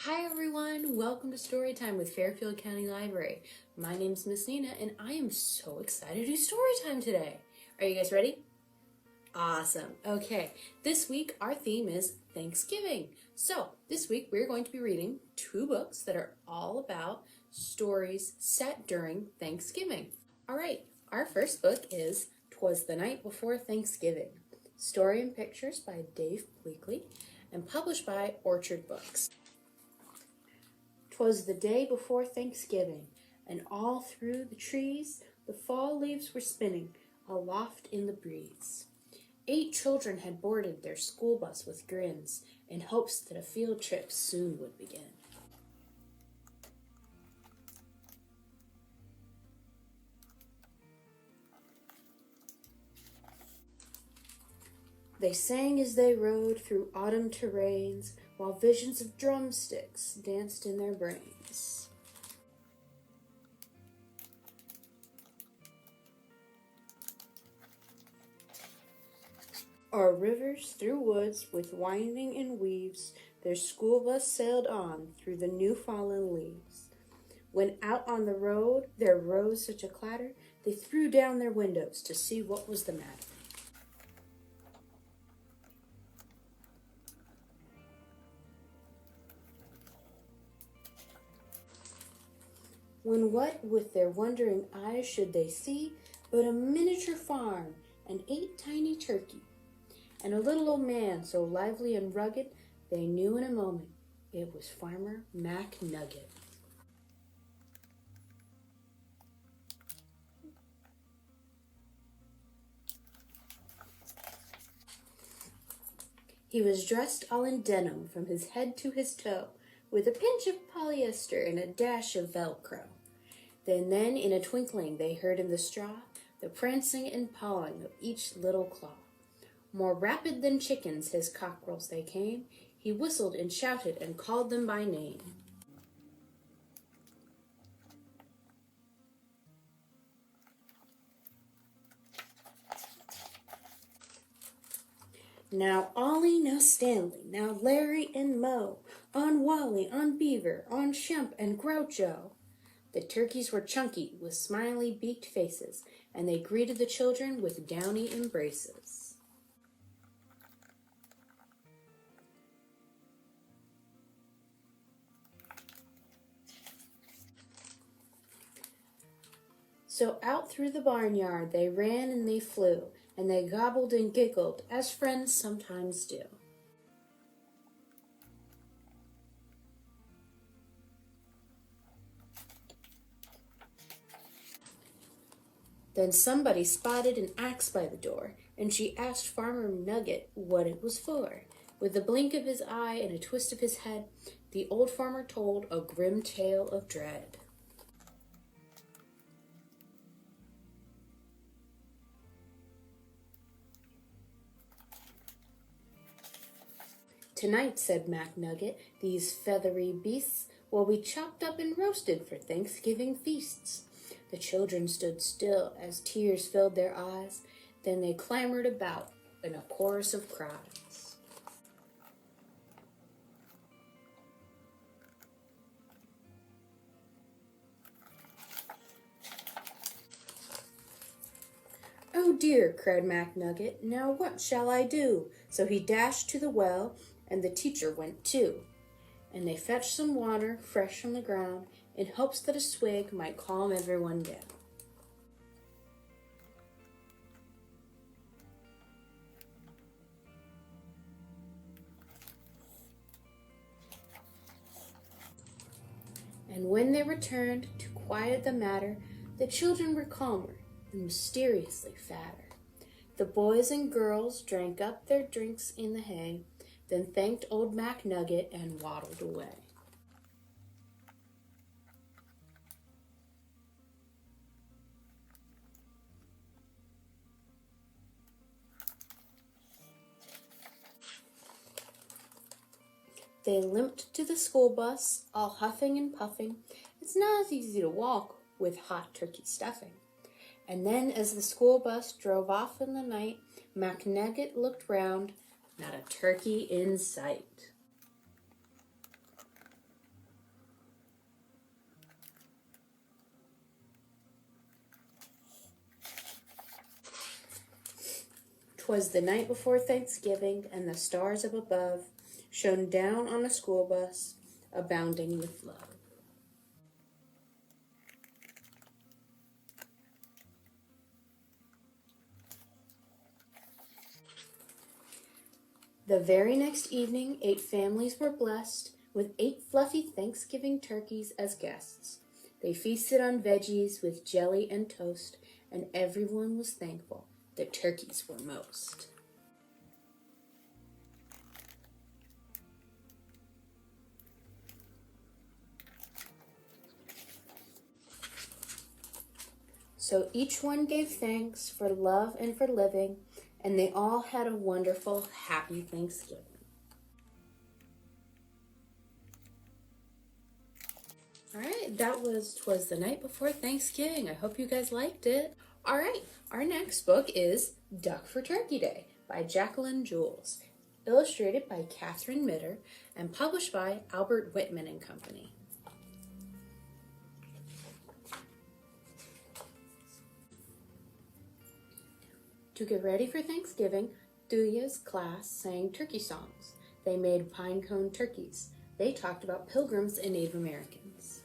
Hi everyone, welcome to Storytime with Fairfield County Library. My name's Miss Nina and I am so excited to do Storytime today. Are you guys ready? Awesome. Okay, this week our theme is Thanksgiving. So this week we're going to be reading two books that are all about stories set during Thanksgiving. All right, our first book is Twas the Night Before Thanksgiving, Story and Pictures by Dav Pilkey and published by Orchard Books. 'Twas the day before Thanksgiving, and all through the trees the fall leaves were spinning aloft in the breeze. 8 children had boarded their school bus with grins in hopes that a field trip soon would begin. They sang as they rode through autumn terrains, while visions of drumsticks danced in their brains. O'er rivers, through woods, with winding and weaves, their school bus sailed on through the new fallen leaves. When out on the road there rose such a clatter, they threw down their windows to see what was the matter. When what with their wondering eyes should they see but a miniature farm and 8 tiny turkeys, and a little old man so lively and rugged they knew in a moment it was Farmer Mac Nugget. He was dressed all in denim from his head to his toe, with a pinch of polyester and a dash of Velcro. Then in a twinkling they heard in the straw the prancing and pawing of each little claw. More rapid than chickens his cockerels they came, he whistled and shouted and called them by name. Now Ollie, now Stanley, now Larry and Moe, on Wally, on Beaver, on Shemp and Groucho. The turkeys were chunky with smiley beaked faces, and they greeted the children with downy embraces. So out through the barnyard they ran and they flew, and they gobbled and giggled as friends sometimes do. Then somebody spotted an axe by the door, and she asked Farmer Nugget what it was for. With a blink of his eye and a twist of his head, the old farmer told a grim tale of dread. Tonight, said Mac Nugget, these feathery beasts will be chopped up and roasted for Thanksgiving feasts. The children stood still as tears filled their eyes. Then they clamored about in a chorus of cries. Oh dear, cried Mac Nugget, now what shall I do? So he dashed to the well, and the teacher went too. And they fetched some water fresh from the ground in hopes that a swig might calm everyone down. And when they returned to quiet the matter, the children were calmer and mysteriously fatter. The boys and girls drank up their drinks in the hay, then thanked old Mac Nugget and waddled away. They limped to the school bus, all huffing and puffing. It's not as easy to walk with hot turkey stuffing. And then as the school bus drove off in the night, Mac Nugget looked round, not a turkey in sight. 'Twas the night before Thanksgiving, and the stars up above shone down on a school bus, abounding with love. The very next evening, 8 families were blessed with 8 fluffy Thanksgiving turkeys as guests. They feasted on veggies with jelly and toast, and everyone was thankful the turkeys were most. So each one gave thanks for love and for living, and they all had a wonderful, happy Thanksgiving. All right, that was 'Twas the Night Before Thanksgiving. I hope you guys liked it. All right, our next book is Duck for Turkey Day by Jacqueline Jules, illustrated by Kathryn Mitter, and published by Albert Whitman and Company. To get ready for Thanksgiving, Thuya's class sang turkey songs. They made pine cone turkeys. They talked about pilgrims and Native Americans.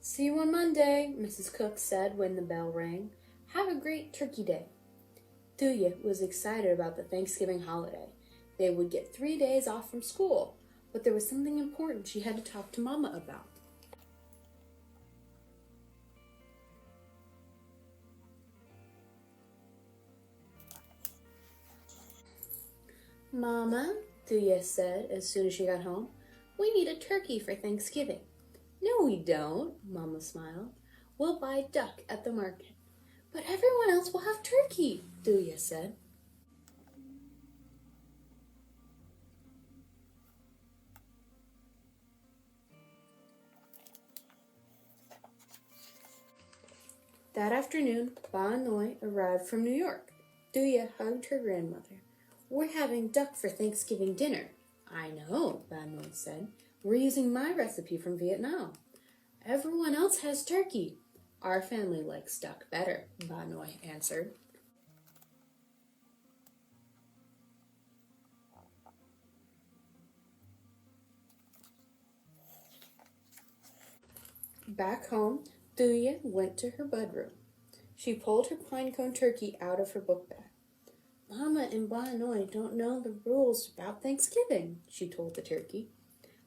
See you on Monday, Mrs. Cook said when the bell rang. Have a great turkey day. Thuya was excited about the Thanksgiving holiday. They would get 3 days off from school, but there was something important she had to talk to Mama about. Mama, Thuya said as soon as she got home, we need a turkey for Thanksgiving. No, we don't, Mama smiled. We'll buy duck at the market. But everyone else will have turkey, Thuya said. That afternoon, Ba Noi arrived from New York. Thuya hugged her grandmother. We're having duck for Thanksgiving dinner. I know, Ba Noi said. We're using my recipe from Vietnam. Everyone else has turkey. Our family likes duck better, Ba Noi answered. Back home, Thuya went to her bedroom. She pulled her pinecone turkey out of her book bag. Mama and Ba Noi don't know the rules about Thanksgiving, she told the turkey.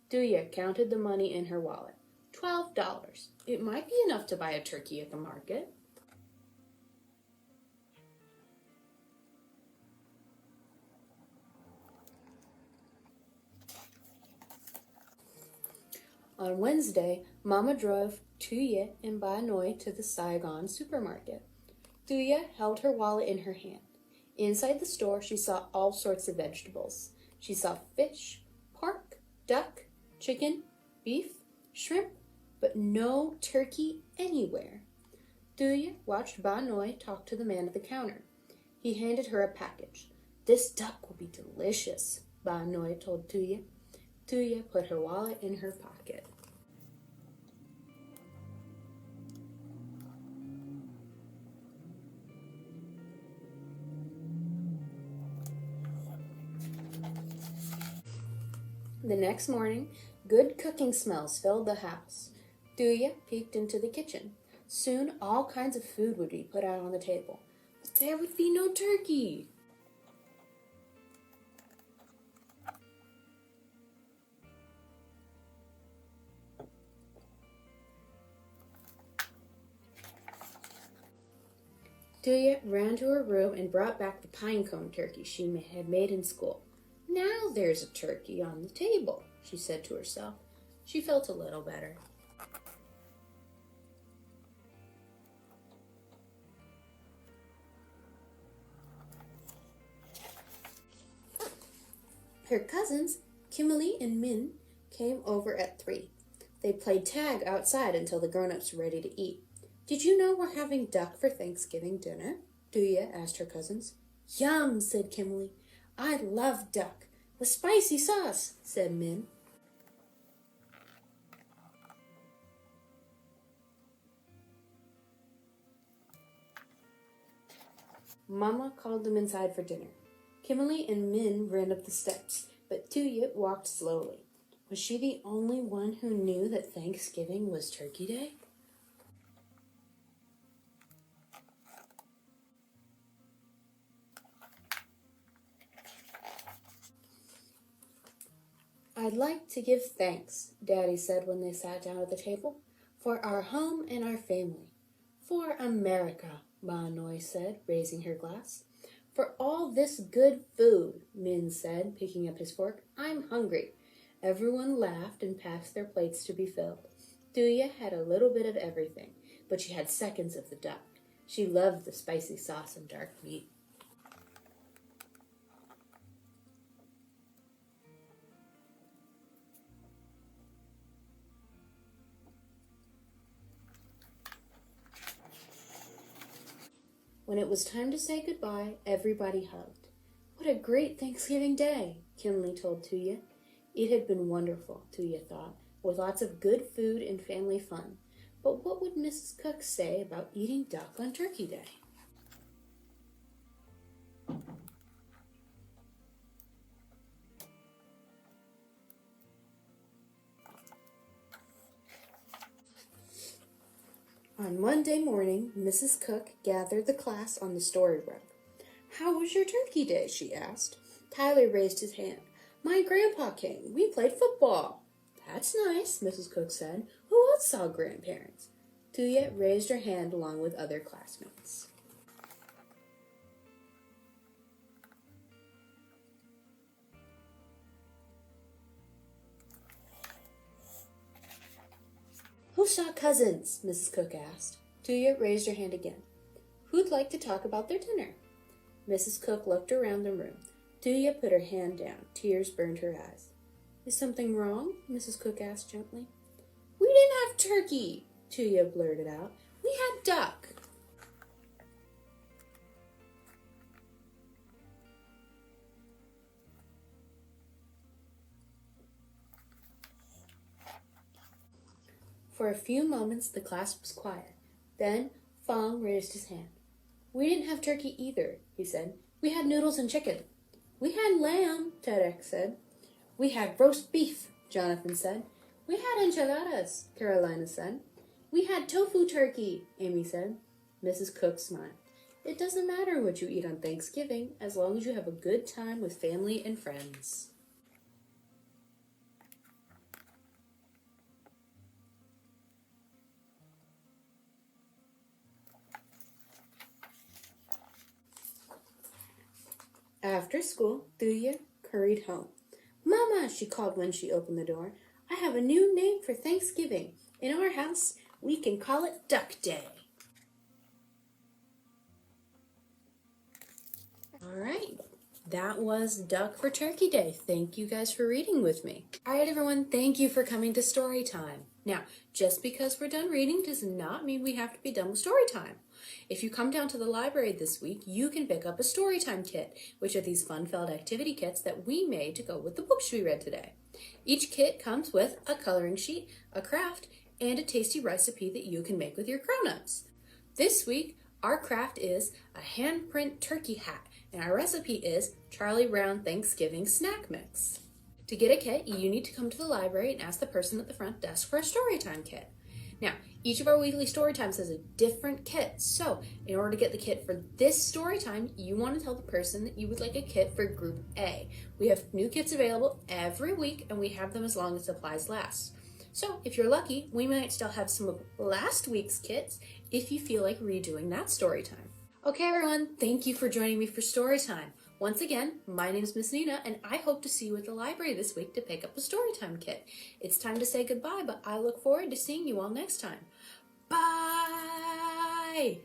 Thuya counted the money in her wallet. $12. It might be enough to buy a turkey at the market. On Wednesday, Mama drove Thuya and Ba Noi to the Saigon supermarket. Thuya held her wallet in her hand. Inside the store, she saw all sorts of vegetables. She saw fish, pork, duck, chicken, beef, shrimp, but no turkey anywhere. Thuya watched Ba Noi talk to the man at the counter. He handed her a package. This duck will be delicious, Ba Noi told Thuya. Thuya put her wallet in her pocket. The next morning, good cooking smells filled the house. Thuya peeked into the kitchen. Soon all kinds of food would be put out on the table, but there would be no turkey. Thuya ran to her room and brought back the pinecone turkey she had made in school. Now there's a turkey on the table, she said to herself. She felt a little better. Her cousins, Kimberly and Min, came over at 3. They played tag outside until the grown-ups were ready to eat. Did you know we're having duck for Thanksgiving dinner? Thuya asked her cousins. Yum, said Kimberly. I love duck. With spicy sauce, said Min. Mama called them inside for dinner. Kimberly and Min ran up the steps, but Tuya walked slowly. Was she the only one who knew that Thanksgiving was Turkey Day? I'd like to give thanks, Daddy said when they sat down at the table, for our home and our family. For America, Ma Noy said, raising her glass. For all this good food, Min said, picking up his fork. I'm hungry. Everyone laughed and passed their plates to be filled. Tuya had a little bit of everything, but she had seconds of the duck. She loved the spicy sauce and dark meat. When it was time to say goodbye, everybody hugged. What a great Thanksgiving day, Kinley told Tuya. It had been wonderful, Tuya thought, with lots of good food and family fun. But what would Mrs. Cook say about eating duck on Turkey Day? On Monday morning, Mrs. Cook gathered the class on the story rug. How was your turkey day? She asked. Tyler raised his hand. My grandpa came. We played football. That's nice, Mrs. Cook said. Who else saw grandparents? Tuya raised her hand along with other classmates. Who saw cousins? Mrs. Cook asked. Tuya raised her hand again. Who'd like to talk about their dinner? Mrs. Cook looked around the room. Tuya put her hand down. Tears burned her eyes. Is something wrong? Mrs. Cook asked gently. We didn't have turkey, Tuya blurted out. We had duck. For a few moments, the class was quiet. Then Fong raised his hand. We didn't have turkey either, he said. We had noodles and chicken. We had lamb, Tarek said. We had roast beef, Jonathan said. We had enchiladas, Carolina said. We had tofu turkey, Amy said. Mrs. Cook smiled. It doesn't matter what you eat on Thanksgiving, as long as you have a good time with family and friends. After school, Tuya hurried home. Mama, she called when she opened the door. I have a new name for Thanksgiving. In our house, we can call it Duck Day. All right, that was Duck for Turkey Day. Thank you guys for reading with me. All right, everyone, thank you for coming to story time. Now, just because we're done reading does not mean we have to be done with story time. If you come down to the library this week, you can pick up a Storytime kit, which are these fun-filled activity kits that we made to go with the books we read today. Each kit comes with a coloring sheet, a craft, and a tasty recipe that you can make with your grown-ups. This week, our craft is a handprint turkey hat, and our recipe is Charlie Brown Thanksgiving snack mix. To get a kit, you need to come to the library and ask the person at the front desk for a Storytime kit. Now, each of our weekly story times has a different kit, so in order to get the kit for this story time, you want to tell the person that you would like a kit for Group A. We have new kits available every week, and we have them as long as supplies last. So if you're lucky, we might still have some of last week's kits if you feel like redoing that story time. Okay, everyone, thank you for joining me for story time. Once again, my name is Miss Nina, and I hope to see you at the library this week to pick up a Storytime kit. It's time to say goodbye, but I look forward to seeing you all next time. Bye!